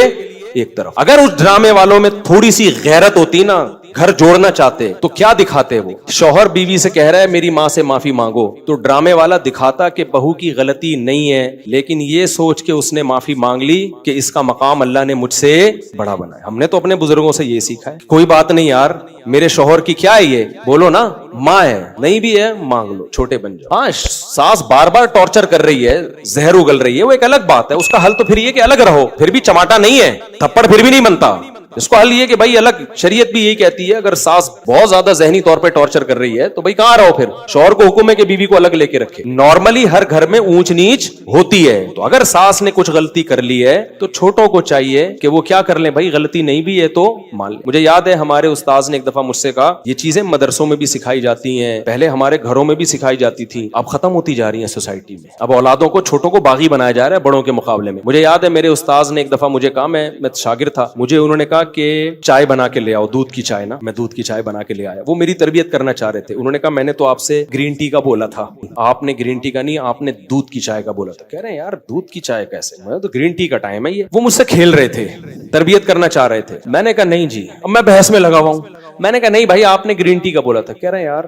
ایک طرف. اگر اس ڈرامے والوں میں تھوڑی سی غیرت ہوتی نا, گھر جوڑنا چاہتے تو کیا دکھاتے. وہ شوہر بیوی سے کہہ رہا ہے میری ماں سے معافی مانگو, تو ڈرامے والا دکھاتا کہ بہو کی غلطی نہیں ہے, لیکن یہ سوچ کے اس نے معافی مانگ لی کہ اس کا مقام اللہ نے مجھ سے بڑا بنایا. ہم نے تو اپنے بزرگوں سے یہ سیکھا ہے. کوئی بات نہیں یار, میرے شوہر کی کیا ہے, یہ بولو نا, ماں ہے, نہیں بھی ہے مانگ لو, چھوٹے بن جاؤ. ہاں ساس بار بار ٹارچر کر رہی ہے, زہر اگل رہی ہے, وہ ایک الگ بات ہے, اس کا حل تو پھر یہ کہ الگ رہو, پھر بھی چماٹا نہیں ہے, تھپڑ پھر بھی نہیں بنتا. اس کو حل یہ کہ بھائی الگ, شریعت بھی یہی کہتی ہے اگر ساس بہت زیادہ ذہنی طور پہ ٹارچر کر رہی ہے تو بھائی کہاں رہو, پھر شوہر کو حکم ہے کہ بیوی کو الگ لے کے رکھے. نارملی ہر گھر میں اونچ نیچ ہوتی ہے, تو اگر ساس نے کچھ غلطی کر لی ہے تو چھوٹوں کو چاہیے کہ وہ کیا کر لیں, بھائی غلطی نہیں بھی ہے تو مان لیں. مجھے یاد ہے ہمارے استاذ نے ایک دفعہ مجھ سے کہا یہ چیزیں مدرسوں میں بھی سکھائی جاتی ہیں, پہلے ہمارے گھروں میں بھی سکھائی جاتی تھی, اب ختم ہوتی جا رہی ہیں سوسائٹی میں. اب اولادوں کو, چھوٹوں کو باغی بنایا جا رہا ہے بڑوں کے مقابلے میں. مجھے یاد ہے میرے استاذ نے ایک دفعہ مجھے کہا, میں شاگرد تھا, مجھے انہوں نے کہا کہ چائے بنا کے لے آؤ, دودھ کی چائے نا. میں دودھ کی چائے بنا کے لے آیا. وہ میری تربیت کرنا چاہ رہے تھے. انہوں نے کہا میں نے تو آپ سے گرین ٹی کا بولا تھا, آپ نے گرین ٹی کا نہیں, آپ نے دودھ کی چائے کا بولا تھا. کہہ رہے ہیں یار دودھ کی چائے کیسے, میں تو گرین ٹی کا ٹائم ہے یہ. وہ مجھ سے کھیل رہے تھے, تربیت کرنا چاہ رہے تھے. میں نے کہا نہیں جی, اب میں بحث میں لگا ہوا ہوں. میں نے کہا نہیں بھائی آپ نے گرین ٹی کا بولا تھا. کہہ رہے ہیں یار,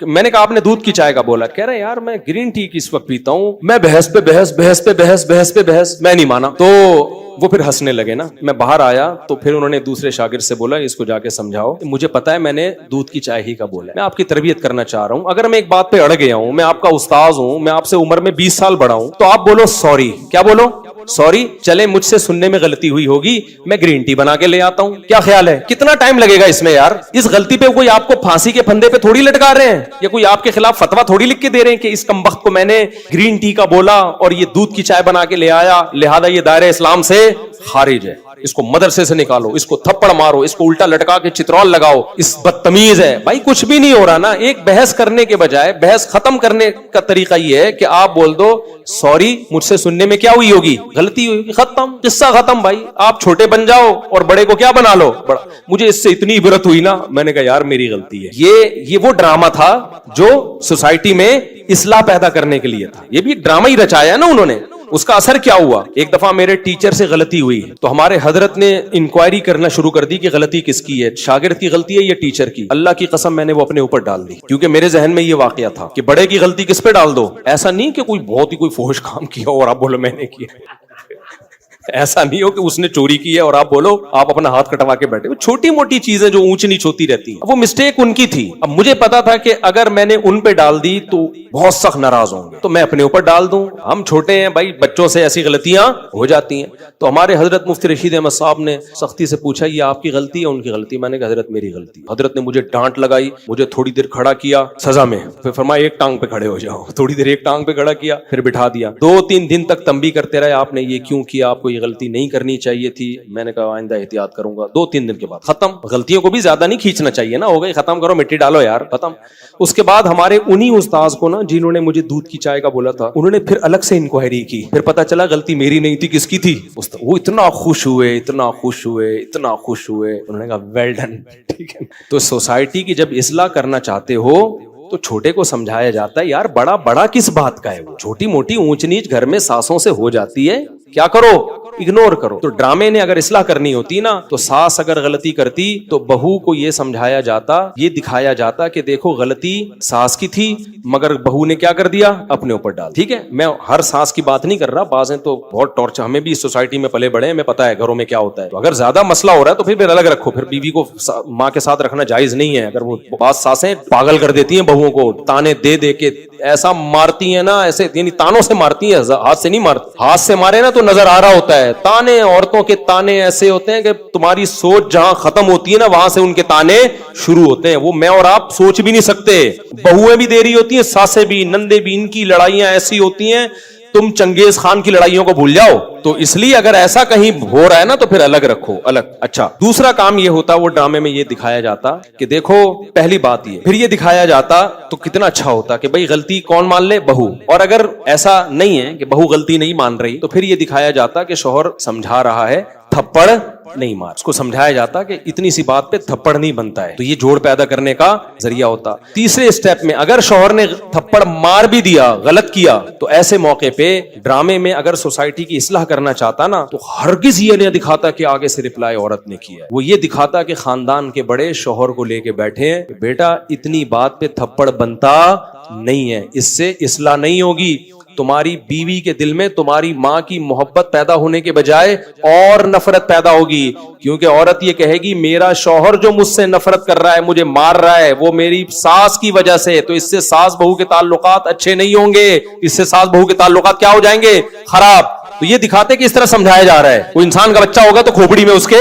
میں نے کہا آپ نے دودھ کی چائے کا بولا. کہہ رہے ہیں یار میں گرین ٹی کس وقت پیتا ہوں, میں بحث پہ بحث, بحث پہ بحث, بحث پہ بحث, میں نہیں مانا. تو وہ پھر ہنسنے لگے نا. میں باہر آیا تو پھر انہوں نے دوسرے شاگرد سے بولا اس کو جا کے سمجھاؤ, مجھے پتا ہے میں نے دودھ کی چائے ہی کا بولا ہے, میں آپ کی تربیت کرنا چاہ رہا ہوں. اگر میں ایک بات پہ اڑ گیا ہوں, میں آپ کا استاذ ہوں, میں آپ سے عمر میں 20 سال بڑا ہوں, تو آپ بولو سوری. کیا بولو؟ سوری. چلے مجھ سے سننے میں غلطی ہوئی ہوگی, میں گرین ٹی بنا کے لے آتا ہوں. کیا خیال ہے کتنا ٹائم لگے گا اس میں یار؟ اس غلطی پہ کوئی آپ کو پھانسی کے پھندے پہ تھوڑی لٹکا رہے ہیں, یا کوئی آپ کے خلاف فتوا تھوڑی لکھ کے دے رہے ہیں کہ اس کمبخت کو میں نے گرین ٹی کا بولا اور یہ دودھ کی چائے بنا کے لے آیا, لہذا یہ دائرہ اسلام سے خارج ہے, اس کو مدرسے سے نکالو, اس کو تھپڑ مارو, اس کو الٹا لٹکا کے چترول لگاؤ, اس بدتمیز ہے. بھائی کچھ بھی نہیں ہو رہا نا. ایک بحث کرنے کے بجائے بحث ختم کرنے کا طریقہ یہ ہے کہ آپ بول دو سوری, مجھ سے سننے میں کیا ہوئی ہوگی, غلطی ہوئی, ختم, قصہ ختم. بھائی آپ چھوٹے بن جاؤ اور بڑے کو کیا بنا لو بڑا. مجھے اس سے اتنی عبرت ہوئی نا, میں نے کہا یار میری غلطی ہے. یہ وہ ڈرامہ تھا جو سوسائٹی میں اصلاح پیدا کرنے کے لیے تھا. یہ بھی ڈرامہ ہی رچایا ہے نا انہوں نے. اس کا اثر کیا ہوا, ایک دفعہ میرے ٹیچر سے غلطی ہوئی تو ہمارے حضرت نے انکوائری کرنا شروع کر دی کہ غلطی کس کی ہے, شاگرد کی غلطی ہے یا ٹیچر کی. اللہ کی قسم میں نے وہ اپنے اوپر ڈال دی, کیونکہ میرے ذہن میں یہ واقعہ تھا کہ بڑے کی غلطی کس پہ ڈال دو. ایسا نہیں کہ کوئی بہت ہی کوئی فحش کام کیا اور آپ بولو میں نے کیا, ایسا نہیں ہو کہ اس نے چوری کی ہے اور آپ بولو آپ اپنا ہاتھ کٹوا کے بیٹھے. چھوٹی موٹی چیزیں جو اونچ نیچ ہوتی رہتی ہیں, وہ مسٹیک ان کی تھی. اب مجھے پتا تھا کہ اگر میں نے ان پہ ڈال دی تو بہت سخت ناراض ہوں گے, تو میں اپنے اوپر ڈال دوں. ہم چھوٹے ہیں بھائی, بچوں سے ایسی غلطیاں ہو جاتی ہیں. تو ہمارے حضرت مفتی رشید احمد صاحب نے سختی سے پوچھا یہ آپ کی غلطی ہے ان کی غلطی؟ میں نے کہا حضرت میری غلطی. حضرت نے مجھے ڈانٹ لگائی, مجھے تھوڑی دیر کھڑا کیا سزا میں, پھر فرمایا ایک ٹانگ پہ کھڑے ہو جاؤ. تھوڑی دیر ایک ٹانگ پہ کھڑا کیا, پھر بٹھا دیا. 2-3 دن تک تنبیہ کرتے رہے, آپ نے یہ کیوں کیا, آپ کو یہ غلطی نہیں کرنی چاہیے تھی. میں نے کہا آئندہ احتیاط کروں گا. 2-3 دن کے بعد ختم. غلطیوں کو بھی زیادہ نہیں کھینچنا چاہیے نا, ہو گئی ختم کرو, مٹی ڈالو یار, ختم. اس کے بعد ہمارے انہی استاذ کو نا جنہوں نے مجھے دودھ کی چائے کا بولا تھا, انہوں نے پھر الگ سے انکوائری کی. پھر پتا چلا غلطی میری نہیں تھی, کس کی تھی. وہ اتنا خوش ہوئے, اتنا خوش ہوئے, اتنا خوش ہوئے. انہوں نے کہا ویل ڈن. ٹھیک ہے. تو سوسائٹی کی جب اصلاح کرنا چاہتے ہو تو چھوٹے کو سمجھایا جاتا ہے یار بڑا بڑا کس بات کا ہے. وہ چھوٹی موٹی اونچ نیچ گھر میں ساسوں سے ہو جاتی ہے, کیا کرو, اگنور کرو. تو ڈرامے نے اگر اصلاح کرنی ہوتی نا, تو ساس اگر غلطی کرتی تو بہو کو یہ سمجھایا جاتا, یہ دکھایا جاتا کہ دیکھو غلطی ساس کی تھی مگر بہو نے کیا کر دیا, اپنے اوپر ڈال. ٹھیک ہے, میں ہر ساس کی بات نہیں کر رہا, بعض ہیں تو بہت ٹارچر, ہمیں بھی اس سوسائٹی میں پلے بڑے ہیں, ہمیں پتا ہے گھروں میں کیا ہوتا ہے. تو اگر زیادہ مسئلہ ہو رہا ہے تو پھر الگ رکھو, پھر بیوی کو ماں کے ساتھ رکھنا جائز نہیں ہے. اگر وہ بعض ساسیں پاگل کر دیتی ہیں بہوؤں کو, تانے دے دے کے ایسا مارتی ہیں نا, ایسے یعنی تانوں سے مارتی ہیں, ہاتھ سے نہیں مارتی. ہاتھ سے مارے نا تو نظر آ رہا ہوتا ہے. تانے, عورتوں کے تانے ایسے ہوتے ہیں کہ تمہاری سوچ جہاں ختم ہوتی ہے نا وہاں سے ان کے تانے شروع ہوتے ہیں. وہ میں اور آپ سوچ بھی نہیں سکتے. بہویں بھی دے رہی ہوتی ہیں, ساسیں بھی, نندے بھی, ان کی لڑائیاں ایسی ہوتی ہیں تم چنگیز خان کی لڑائیوں کو بھول جاؤ. تو اس لیے اگر ایسا کہیں ہو رہا ہے نا تو پھر الگ رکھو, الگ. اچھا, دوسرا کام یہ ہوتا, وہ ڈرامے میں یہ دکھایا جاتا کہ دیکھو پہلی بات یہ, پھر یہ دکھایا جاتا تو کتنا اچھا ہوتا کہ بھئی غلطی کون مان لے, بہو. اور اگر ایسا نہیں ہے کہ بہو غلطی نہیں مان رہی تو پھر یہ دکھایا جاتا کہ شوہر سمجھا رہا ہے, تھپڑ نہیں مار. اس کو سمجھایا جاتا کہ اتنی سی بات پہ تھپڑ نہیں بنتا ہے, تو یہ جوڑ پیدا کرنے کا ذریعہ ہوتا. تیسرے اسٹیپ میں اگر شوہر نے تھپڑ مار بھی دیا, غلط کیا, تو ایسے موقع پہ ڈرامے میں اگر سوسائٹی کی اصلاح کرنا چاہتا نا تو ہرگز یہ نہیں دکھاتا کہ آگے سے رپلائی عورت نے کیا. وہ یہ دکھاتا کہ خاندان کے بڑے شوہر کو لے کے بیٹھے ہیں, بیٹا اتنی بات پہ تھپڑ بنتا نہیں ہے, اس سے اصلاح نہیں ہوگی. تمہاری بیوی کے دل میں تمہاری ماں کی محبت پیدا ہونے کے بجائے اور نفرت پیدا ہوگی, کیونکہ عورت یہ کہے گی میرا شوہر جو مجھ سے نفرت کر رہا ہے, مجھے مار رہا ہے, وہ میری ساس کی وجہ سے. تو اس سے ساس بہو کے تعلقات اچھے نہیں ہوں گے, اس سے ساس بہو کے تعلقات کیا ہو جائیں گے, خراب. تو یہ دکھاتے کہ اس طرح سمجھایا جا رہا ہے. کوئی انسان کا بچہ ہوگا تو کھوپڑی میں اس کے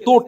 2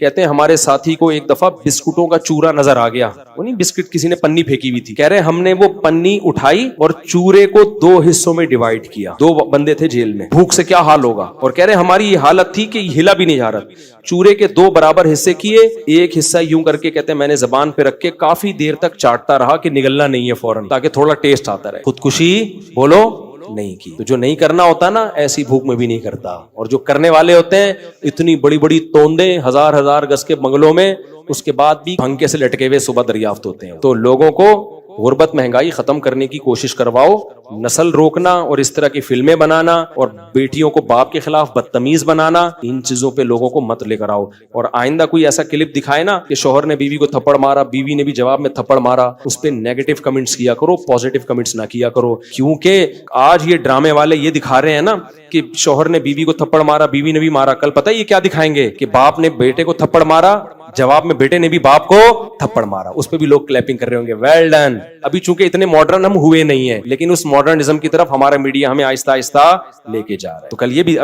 کہتے ہیں ہمارے ساتھی کو ایک دفعہ بسکٹوں کا چورا نظر آ گیا, وہ نہیں بسکٹ کسی نے پنی پھینکی ہوئی تھی, کہہ رہے ہم نے وہ پنی اٹھائی اور چورے کو 2 حصوں میں ڈیوائڈ کیا, 2 بندے تھے جیل میں, بھوک سے کیا حال ہوگا, اور کہہ رہے ہماری یہ حالت تھی کہ یہ ہلا بھی نہیں جا رہا, چورے کے 2 برابر حصے کیے, ایک حصہ یوں کر کے کہتے ہیں میں نے زبان پہ رکھ کے کافی دیر تک چاٹتا رہا کہ نگلنا نہیں ہے فوراً, تاکہ تھوڑا ٹیسٹ آتا رہے. خودکشی بولو نہیں کی. تو جو نہیں کرنا ہوتا نا ایسی بھوک میں بھی نہیں کرتا, اور جو کرنے والے ہوتے ہیں اتنی بڑی بڑی توندے 1000 گز کے بنگلوں میں, اس کے بعد بھی پنکھے سے لٹکے ہوئے صبح دریافت ہوتے ہیں. تو لوگوں کو غربت مہنگائی ختم کرنے کی کوشش کرواؤ, نسل روکنا اور اس طرح کی فلمیں بنانا اور بیٹیوں کو باپ کے خلاف بدتمیز بنانا, ان چیزوں پہ لوگوں کو مت لے کر آؤ. اور آئندہ کوئی ایسا کلپ دکھائے نا کہ شوہر نے بیوی کو تھپڑ مارا, بیوی نے بھی جواب میں تھپڑ مارا, اس پہ نیگیٹو کمنٹس کیا کرو, پازیٹیو کمنٹس نہ کیا کرو. کیونکہ آج یہ ڈرامے والے یہ دکھا رہے ہیں نا کہ شوہر نے بیوی کو تھپڑ مارا, بیوی نے بھی مارا, کل پتہ ہے یہ کیا دکھائیں گے کہ باپ نے بیٹے کو تھپڑ مارا, جواب میں بیٹے نے بھی باپ کو تھپڑ مارا, اس پہ بھی لوگ کلیپنگ کر رہے ہوں گے, ویل ڈن. ابھی چونکہ اتنے ماڈرن ہم ہوئے نہیں ہیں, لیکن اس ماڈرنزم کی طرف ہمارا میڈیا ہمیں آہستہ آہستہ لے کے جا رہا ہے. تو کل یہ بھی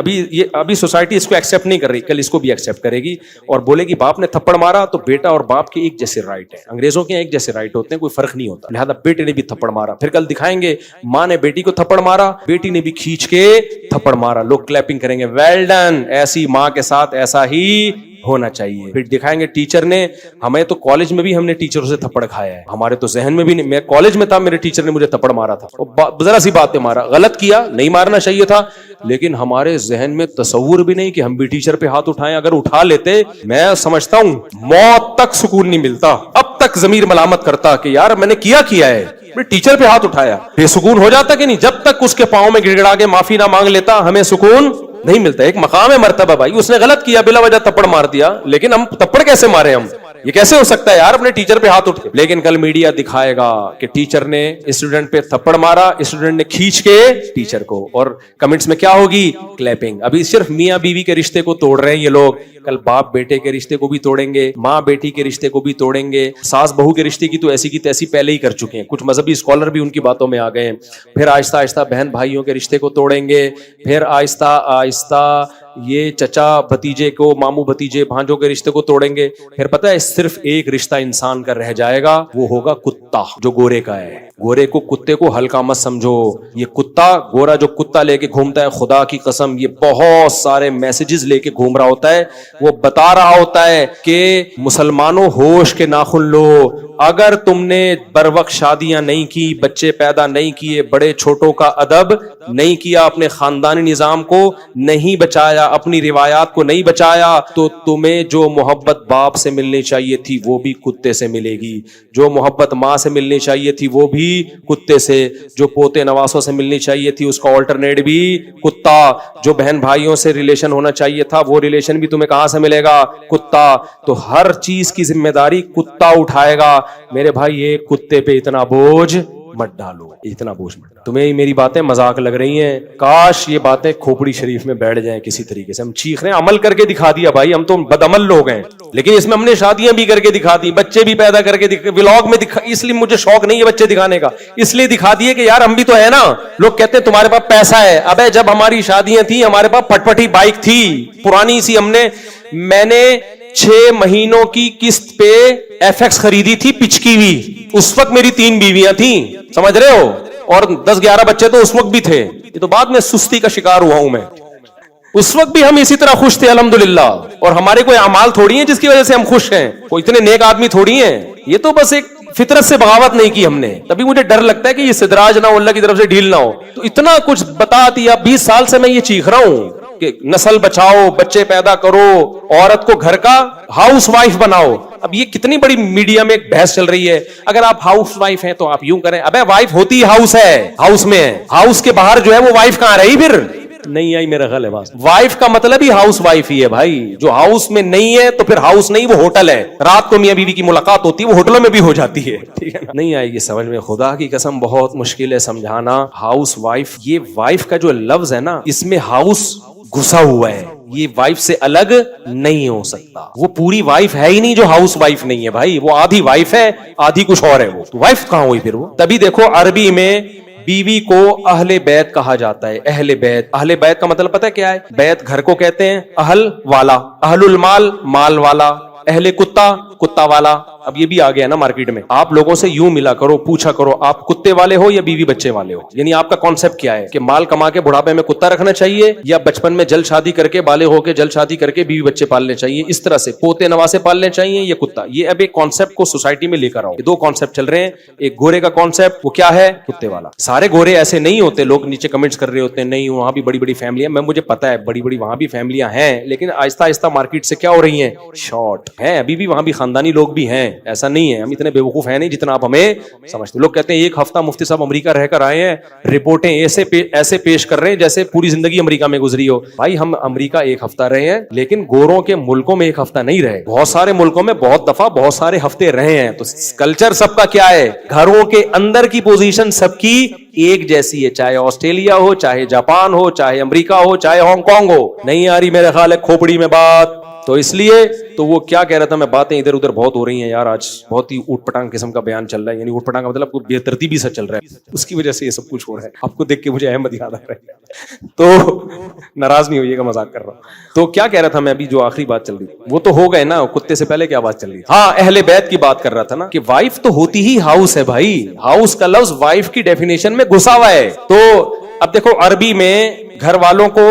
ابھی سوسائٹی اس کو ایکسپٹ نہیں کر رہی, کل اس کو بھی ایکسپٹ کرے گی اور بولے گی باپ نے تھپڑ مارا تو بیٹا اور باپ کے ایک جیسے رائٹ ہیں, انگریزوں کے ایک جیسے رائٹ ہوتے ہیں, کوئی فرق نہیں ہوتا, لہذا بیٹے نے بھی تھپڑ مارا. پھر کل دکھائیں گے ماں نے بیٹی کو تھپڑ مارا, بیٹی نے بھی کھینچ کے تھپڑ مارا, لوگ کلیپنگ کریں گے, ویل ڈن. ایسی ماں کے ساتھ ایسا ہی ہونا چاہیے. پھر دکھائیں گے ٹیچر نے, ہمیں تو کالج میں بھی ہم نے ٹیچروں سے تھپڑ کھایا ہے, ہمارے تو ذہن میں بھی نہیں, میں کالج میں تھا میرے ٹیچر نے مجھے تھپڑ مارا تھا, ذرا سی بات پہ مارا, غلط کیا, نہیں مارنا چاہیے تھا, لیکن ہمارے ذہن میں تصور بھی نہیں کہ ہم بھی ٹیچر پہ ہاتھ اٹھائیں. اگر اٹھا لیتے میں سمجھتا ہوں موت تک سکون نہیں ملتا, اب تک ضمیر ملامت کرتا کہ یار میں نے کیا ہے, ٹیچر پہ ہاتھ اٹھایا, بے سکون ہو جاتا کہ نہیں. جب تک اس کے پاؤں میں گڑگڑا کے معافی نہ مانگ لیتا ہمیں سکون نہیں ملتا. ایک مقام ہے مرتبہ بھائی, اس نے غلط کیا, بلا وجہ تھپڑ مار دیا, لیکن ہم تھپڑ کیسے مارے, ہم یہ کیسے ہو سکتا ہے یار اپنے ٹیچر پہ ہاتھ اٹھے. لیکن کل میڈیا دکھائے گا کہ ٹیچر نے اسٹوڈنٹ پہ تھپڑ مارا, اسٹوڈنٹ نے کھینچ کے ٹیچر کو, اور کمنٹس میں کیا ہوگی, کلیپنگ. ابھی صرف میاں بیوی کے رشتے کو توڑ رہے ہیں یہ لوگ, کل باپ بیٹے کے رشتے کو بھی توڑیں گے, ماں بیٹی کے رشتے کو بھی توڑیں گے, ساس بہو کے رشتے کی تو ایسی کی تیسی پہلے ہی کر چکے ہیں, کچھ مذہبی اسکالر بھی ان کی باتوں میں آ گئے ہیں. پھر آہستہ آہستہ بہن بھائیوں کے رشتے کو توڑیں گے, پھر آہستہ آہستہ یہ چچا بھتیجے کو, ماموں بھتیجے بھانجوں کے رشتے کو توڑیں گے. پھر پتہ ہے صرف ایک رشتہ انسان کا رہ جائے گا, وہ ہوگا کتا جو گورے کا ہے. گورے کو, کتے کو ہلکا مت سمجھو, یہ کتا گورا جو کتا لے کے گھومتا ہے, خدا کی قسم یہ بہت سارے میسیجز لے کے گھوم رہا ہوتا ہے. وہ بتا رہا ہوتا ہے کہ مسلمانوں ہوش کے ناخن لو, اگر تم نے بر وقت شادیاں نہیں کی, بچے پیدا نہیں کیے, بڑے چھوٹوں کا ادب نہیں کیا, اپنے خاندانی نظام کو نہیں بچایا, اپنی روایات کو نہیں بچایا, تو تمہیں جو محبت باپ سے ملنی چاہیے تھی وہ بھی کتے سے ملے گی, جو محبت ماں سے ملنی چاہیے تھی وہ بھی کتے سے, جو پوتے نواسوں سے ملنی چاہیے تھی اس کا آلٹرنیٹ بھی کتا, جو بہن بھائیوں سے ریلیشن ہونا چاہیے تھا وہ ریلیشن بھی تمہیں کہاں سے ملے گا, کتا. تو ہر چیز کی ذمہ داری کتا اٹھائے گا. میرے بھائی ایک کتے پہ اتنا بوجھ مت ڈالو, اتنا بوجھ مت ڈالو. تمہیں میری باتیں مذاق لگ رہی ہیں, کاش یہ باتیں کھوپڑی شریف میں بیٹھ جائیں کسی طریقے سے. ہم چیخ رہے ہیں, عمل کر کے دکھا دیا بھائی, ہم تو بد عمل لوگ ہیں, لیکن اس میں ہم نے شادیاں بھی کر کے دکھا دی, بچے بھی پیدا کر کے ولاگ میں دکھا. اس لیے مجھے شوق نہیں ہے بچے دکھانے کا, اس لیے دکھا دیے کہ یار ہم بھی تو ہے نا. لوگ کہتے ہیں تمہارے پاس پیسہ ہے, ابے جب ہماری شادیاں تھیں ہمارے پاس پٹ پٹی بائک تھی پرانی سی, میں نے 6 مہینوں کی قسط پہ ایف ایکس خریدی تھی پچکی ہوئی, اس وقت میری 3 بیویاں تھیں, سمجھ رہے ہو, اور 10-11 بچے تو اس وقت بھی تھے. یہ تو بعد میں سستی کا شکار ہوا ہوں میں, اس وقت بھی ہم اسی طرح خوش تھے الحمدللہ. اور ہمارے کوئی اعمال تھوڑی ہیں جس کی وجہ سے ہم خوش ہیں, کوئی اتنے نیک آدمی تھوڑی ہیں, یہ تو بس ایک فطرت سے بغاوت نہیں کی ہم نے. تبھی مجھے ڈر لگتا ہے کہ یہ استدراج نہ ہو, اللہ کی طرف سے ڈھیل نہ ہو. تو اتنا کچھ بتا دیا, 20 سال سے میں یہ چیخ رہا ہوں کہ نسل بچاؤ, بچے پیدا کرو, عورت کو گھر کا ہاؤس وائف بناؤ. اب یہ کتنی بڑی میڈیا میں ایک بحث چل رہی ہے, اگر آپ ہاؤس وائف ہیں تو آپ یوں کریں. ابے وائف ہوتی ہاؤس ہے, ہاؤس میں ہے, ہاؤس کے باہر جو ہے وہ وائف کہاں رہی, پھر نہیں آئی میرا خیال ہے. وائف کا مطلب ہی ہاؤس وائف ہی ہے بھائی. جو ہاؤس میں نہیں ہے تو پھر ہاؤس نہیں, وہ ہوٹل ہے. رات کو میاں بیوی کی ملاقات ہوتی ہے, وہ ہوٹلوں میں بھی ہو جاتی ہے, ٹھیک ہے. نہیں آئے گی سمجھ میں, خدا کی قسم بہت مشکل ہے سمجھانا. ہاؤس وائف, یہ وائف کا جو لفظ ہے نا, اس میں ہاؤس گھسا ہوا ہے, یہ وائف سے الگ نہیں ہو سکتا. وہ پوری وائف ہے ہی نہیں جو ہاؤس وائف نہیں ہے بھائی, وہ آدھی وائف ہے آدھی کچھ اور ہے. وہ تو وائف کہاں ہوئی پھر وہ. تبھی دیکھو عربی میں بیوی کو اہل بیت کہا جاتا ہے. اہل بیت, اہل بیت کا مطلب پتہ ہے کیا ہے؟ بیت گھر کو کہتے ہیں, اہل والا, اہل المال مال والا, اہل کتا والا، اب یہ بھی آ گیا نا مارکیٹ میں. آپ لوگوں سے یوں ملا کرو، پوچھا کرو آپ کتے والے ہو یا بیوی بچے والے ہو. یعنی آپ کا کانسیپٹ کیا ہے کہ مال کما کے بڑھاپے میں کتا رکھنا چاہیے یا بچپن میں جلد شادی کر کے بالغ ہو کے جلد شادی کر کے بیوی بچے پالنے چاہیے، اس طرح سے پوتے نواسے پالنے چاہیے یا کتا. یہ اب ایک کانسیپٹ کو سوسائٹی میں لے کر آؤ. یہ دو کانسیپٹ چل رہے ہیں. ایک گورے کا کانسیپٹ، وہ کیا ہے؟ کتے والا. سارے گورے ایسے نہیں ہوتے. لوگ نیچے کمنٹس کر رہے ہوتے ہیں نہیں وہاں بھی بڑی بڑی فیملیاں. میں مجھے پتا ہے بڑی بڑی وہاں بھی فیملیاں ہیں، لیکن آہستہ آہستہ مارکیٹ سے کیا ہو رہی ہیں؟ شارٹ ہیں. ابھی بھی وہاں بھی خاندانی لوگ بھی ہیں، ایسا نہیں ہے. ہم اتنے بیوقوف ہیں نہیں جتنا آپ ہمیں سمجھتے. لوگ کہتے ہیں ایک ہفتہ مفتی صاحب امریکہ رہ کر آئے ہیں، رپورٹیں ایسے پیش کر رہے ہیں جیسے پوری زندگی امریکہ میں گزری ہو. بھائی ہم امریکہ ایک ہفتہ رہے ہیں، لیکن گوروں کے ملکوں میں ایک ہفتہ نہیں رہے. بہت سارے ملکوں میں بہت دفعہ بہت سارے ہفتے رہے ہیں. تو کلچر سب کا کیا ہے؟ گھروں کے اندر کی پوزیشن سب کی ایک جیسی ہے، چاہے آسٹریلیا ہو، چاہے جاپان ہو، چاہے امریکہ ہو، چاہے ہانگ کانگ ہو. نہیں آ رہی میرے خیال ہے کھوپڑی میں بات. تو اس لیے تو وہ کیا کہہ رہا تھا میں، باتیں ادھر ادھر بہت ہو رہی ہیں یار. آج بہت ہی اوٹ پٹانگ قسم کا بیان چل رہا ہے. یعنی اوٹ پٹانگ کا مطلب کوئی بے ترتیبی سے چل رہا ہے، اس کی وجہ سے یہ سب کچھ ہو رہا ہے. آپ کو دیکھ کے مجھے احمد یاد آ رہا ہے، تو ناراض نہیں ہوئیے گا، مذاق کر رہا ہوں. تو کیا کہہ رہا تھا میں ابھی، جو آخری بات چل رہی تھی وہ تو ہو گئے نا. کتے سے پہلے کیا بات چل رہی؟ ہاں اہل بیت کی بات کر رہا تھا نا، کہ وائف تو ہوتی ہی ہاؤس ہے بھائی. ہاؤس کا لفظ وائف کی ڈیفینیشن میں گھسا ہوا ہے. تو اب دیکھو عربی میں گھر والوں کو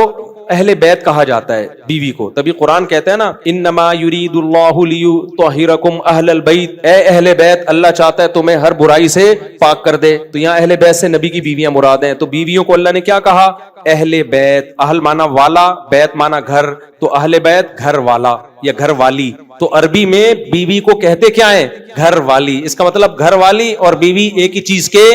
اہل بیت کہا جاتا ہے بیوی کو. تبھی قرآن کہتا ہے نا انما یرید اللہ لیطہرکم اہل البیت، اے اہل بیت اللہ چاہتا ہے تمہیں ہر برائی سے پاک کر دے. تو یہاں اہل بیت سے نبی کی بیویاں مراد ہیں. تو بیویوں کو اللہ نے کیا کہا؟ اہل بیت. اہل مانا والا، بیت مانا گھر. تو اہل بیت گھر والا یا گھر والی. تو عربی میں بیوی کو کہتے کیا ہیں؟ گھر والی. اس کا مطلب گھر والی اور بیوی ایک ہی چیز کے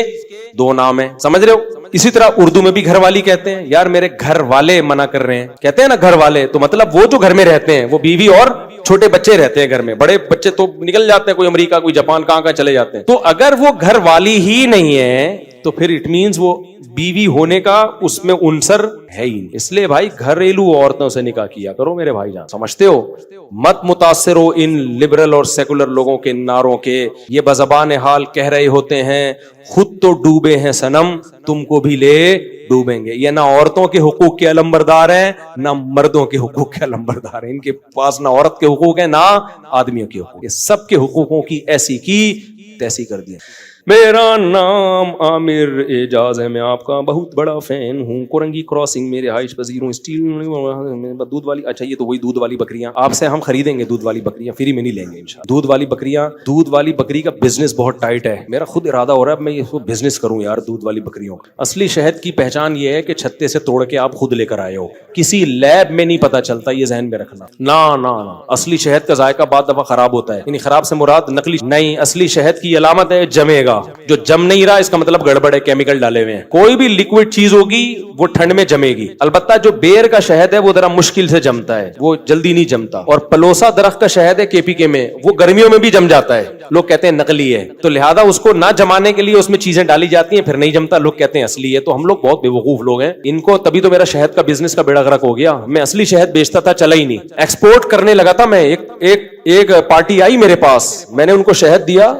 دو نام ہیں. سمجھ رہے ہو؟ اسی طرح اردو میں بھی گھر والی کہتے ہیں. یار میرے گھر والے منع کر رہے ہیں، کہتے ہیں نا گھر والے، تو مطلب وہ جو گھر میں رہتے ہیں وہ بیوی اور چھوٹے بچے رہتے ہیں گھر میں. بڑے بچے تو نکل جاتے ہیں، کوئی امریکہ کوئی جاپان کہاں چلے جاتے ہیں. تو اگر وہ گھر والی ہی نہیں ہے تو پھر اٹ مینز وہ بیوی ہونے کا اس میں عنصر ہے ہی نہیں. اس لیے بھائی گھریلو عورتوں سے نکاح کیا کرو میرے بھائی جان. سمجھتے ہو؟ مت متاثر ہو ان لبرل اور سیکولر لوگوں کے نعروں کے. یہ بزبان حال کہہ رہے ہوتے ہیں خود تو ڈوبے ہیں صنم تم کو بھی لے ڈوبیں گے. یہ نہ عورتوں کے حقوق کے علمبردار ہیں نہ مردوں کے حقوق کے علمبردار ہیں. ان کے پاس نہ عورت کے حقوق ہیں نہ آدمیوں کے حقوق. یہ سب کے حقوقوں کی ایسی کی تیسی کر دی. میرا نام عامر اعجاز ہے، میں آپ کا بہت بڑا فین ہوں. کورنگی کراسنگ میں رہائش پذیر ہوں. اسٹیل دودھ والی، اچھا یہ تو وہی دودھ والی بکریاں. آپ سے ہم خریدیں گے دودھ والی بکریاں، فری میں نہیں لیں گے انشاءاللہ. دودھ والی بکریاں، دودھ والی بکری کا بزنس بہت ٹائٹ ہے. میرا خود ارادہ ہو رہا ہے میں اس کو بزنس کروں یار دودھ والی بکریوں. اصلی شہد کی پہچان یہ ہے کہ چھتے سے توڑ کے آپ خود لے کر آئے ہو. کسی لیب میں نہیں پتا چلتا، یہ ذہن میں رکھنا. نہ اصلی شہد کا ذائقہ بعد دفعہ خراب ہوتا ہے. یعنی خراب سے مراد نقلی نہیں. اصلی شہد کی علامت ہے جمے گا. جو جم نہیں رہا اس کا مطلب گڑبڑ ہے، کیمیکل ڈالے ہوئے ہیں. کوئی بھی لیکوڈ چیز ہوگی وہ ٹھنڈ میں جمے گی. البتہ جو بیر کا شہد ہے وہ ذرا مشکل سے جمتا ہے، وہ جلدی نہیں جمتا. اور پلوسا درخت کا شہد ہے KPK میں، وہ گرمیوں میں بھی جم جاتا ہے. لوگ کہتے ہیں نقلی ہے، تو لہذا اس کو نہ جمانے کے لیے اس میں چیزیں ڈالی جاتی ہیں، پھر نہیں جمتا. لوگ کہتے ہیں اصلی ہے. تو ہم لوگ بہت بیوقوف لوگ ہیں ان کو. تبھی تو میرا شہد کا بزنس کا بیڑا غرق ہو گیا. میں اصلی شہد بیچتا تھا، چلا ہی نہیں. ایکسپورٹ کرنے لگا تھا میں. ایک پارٹی آئی میرے پاس، میں نے ان کو شہد دیا،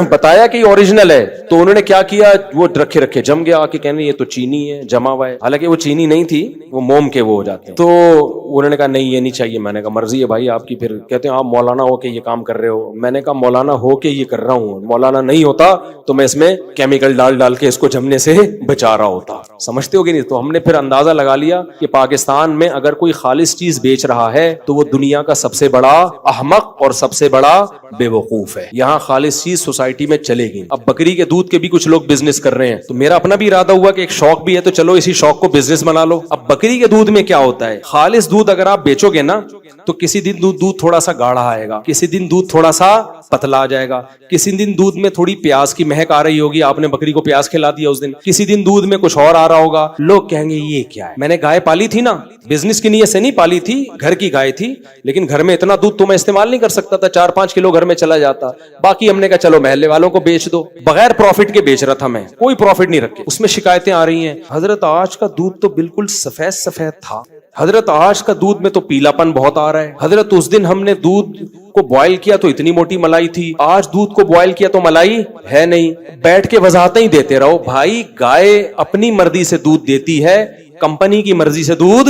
بتایا کہ یہ اوریجنل ہے. تو انہوں نے کیا کیا، وہ رکھے جم گیا. آ کے کہنے یہ تو چینی ہے جما ہوا ہے. حالانکہ وہ چینی نہیں تھی، وہ موم کے وہ ہو جاتے ہیں. تو انہوں نے کہا نہیں یہ نہیں چاہیے. میں نے کہا مرضی ہے بھائی آپ کی. پھر کہتے ہیں آپ مولانا ہو کے یہ کام کر رہے ہو. میں نے کہا مولانا ہو کے یہ کر رہا ہوں، مولانا نہیں ہوتا تو میں اس میں کیمیکل ڈال کے اس کو جمنے سے بچا رہا ہوتا. سمجھتے ہو کہ نہیں؟ تو ہم نے پھر اندازہ لگا لیا کہ پاکستان میں اگر کوئی خالص چیز بیچ رہا ہے تو وہ دنیا کا سب سے بڑا احمق اور سب سے بڑا بے وقوف ہے. یہاں خالص چیز سوسائٹی میں چلے گی. اب بکری کے دودھ کے بھی کچھ لوگ بزنس کر رہے ہیں. تو میرا اپنا بھی ارادہ ہوا کہ ایک شوق بھی ہے تو چلو اسی شوق کو بزنس بنا لو. اب بکری کے دودھ میں کیا ہوتا ہے، خالص دودھ اگر آپ بیچو گے نا تو کسی دن دودھ تھوڑا سا گاڑھا آئے گا، کسی دن دودھ تھوڑا سا پتلا آ جائے گا، کسی دن دودھ میں تھوڑی پیاز کی مہک آ رہی ہوگی، آپ نے بکری کو پیاز کھلا دیا اس دن. کسی دن دودھ میں کچھ اور آ رہا ہوگا. لوگ کہیں گے یہ کیا ہے. میں نے گائے پالی تھی نا، بزنس کی نیت سے نہیں پالی تھی، گھر کی گائے تھی. لیکن گھر میں اتنا دودھ تو میں استعمال نہیں کر سکتا تھا، 4-5 کلو گھر میں چلا جاتا. باقی ہم نے کہا چلو محلے والوں کو بیچ دو. بغیر پروفٹ کے بیچ رہا تھا میں، کوئی پروفٹ نہیں رکھے. اس میں شکایتیں آ رہی ہیں، حضرت آج کا دودھ تو بالکل سفید تھا، حضرت آج کا دودھ میں تو پیلا پن بہت آ رہا ہے، حضرت اس دن ہم نے دودھ کو بوائل کیا تو اتنی موٹی ملائی تھی، آج دودھ کو بوائل کیا تو ملائی ہے نہیں. بیٹھ کے وضاحتیں ہی دیتے رہو. بھائی گائے اپنی مرضی سے دودھ دیتی ہے، کمپنی کی مرضی سے دودھ